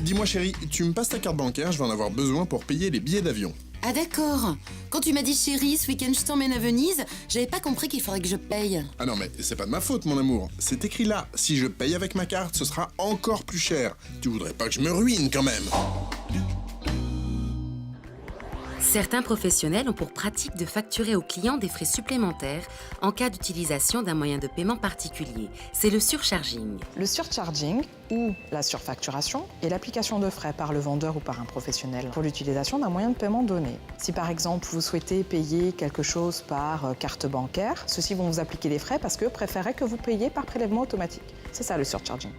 Dis-moi chérie, tu me passes ta carte bancaire, je vais en avoir besoin pour payer les billets d'avion. Ah d'accord. Quand tu m'as dit chérie, ce week-end je t'emmène à Venise, j'avais pas compris qu'il faudrait que je paye. Ah non mais c'est pas de ma faute mon amour, c'est écrit là, si je paye avec ma carte, ce sera encore plus cher. Tu voudrais pas que je me ruine quand même? Certains professionnels ont pour pratique de facturer aux clients des frais supplémentaires en cas d'utilisation d'un moyen de paiement particulier. C'est le surcharging. Le surcharging, ou la surfacturation, est l'application de frais par le vendeur ou par un professionnel pour l'utilisation d'un moyen de paiement donné. Si par exemple vous souhaitez payer quelque chose par carte bancaire, ceux-ci vont vous appliquer des frais parce qu'eux préféraient que vous payiez par prélèvement automatique. C'est ça le surcharging.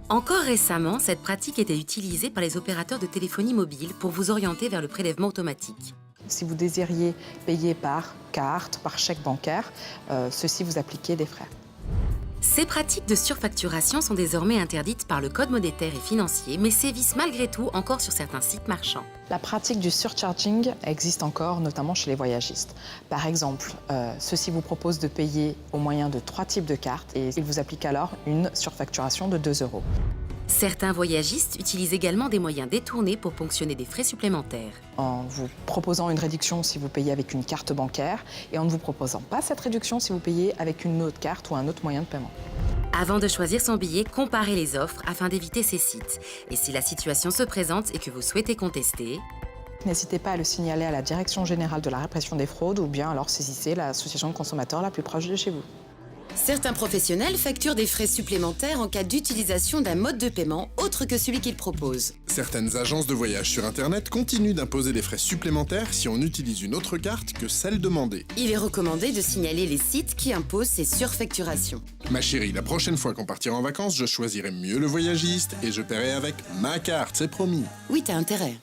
Encore récemment, cette pratique était utilisée par les opérateurs de téléphonie mobile pour vous orienter vers le prélèvement automatique. Si vous désiriez payer par carte, par chèque bancaire, ceux-ci vous appliquaient des frais. Ces pratiques de surfacturation sont désormais interdites par le Code monétaire et financier, mais sévissent malgré tout encore sur certains sites marchands. La pratique du surcharging existe encore, notamment chez les voyagistes. Par exemple, ceux-ci vous proposent de payer au moyen de 3 types de cartes et ils vous appliquent alors une surfacturation de 2 €. Certains voyagistes utilisent également des moyens détournés pour ponctionner des frais supplémentaires. En vous proposant une réduction si vous payez avec une carte bancaire et en ne vous proposant pas cette réduction si vous payez avec une autre carte ou un autre moyen de paiement. Avant de choisir son billet, comparez les offres afin d'éviter ces sites. Et si la situation se présente et que vous souhaitez contester, N'hésitez pas à le signaler à la Direction générale de la répression des fraudes ou bien alors saisissez l'association de consommateurs la plus proche de chez vous. Certains professionnels facturent des frais supplémentaires en cas d'utilisation d'un mode de paiement autre que celui qu'ils proposent. Certaines agences de voyage sur internet continuent d'imposer des frais supplémentaires si on utilise une autre carte que celle demandée. Il est recommandé de signaler les sites qui imposent ces surfacturations. Ma chérie, la prochaine fois qu'on partira en vacances, je choisirai mieux le voyagiste et je paierai avec ma carte, c'est promis. Oui, t'as intérêt.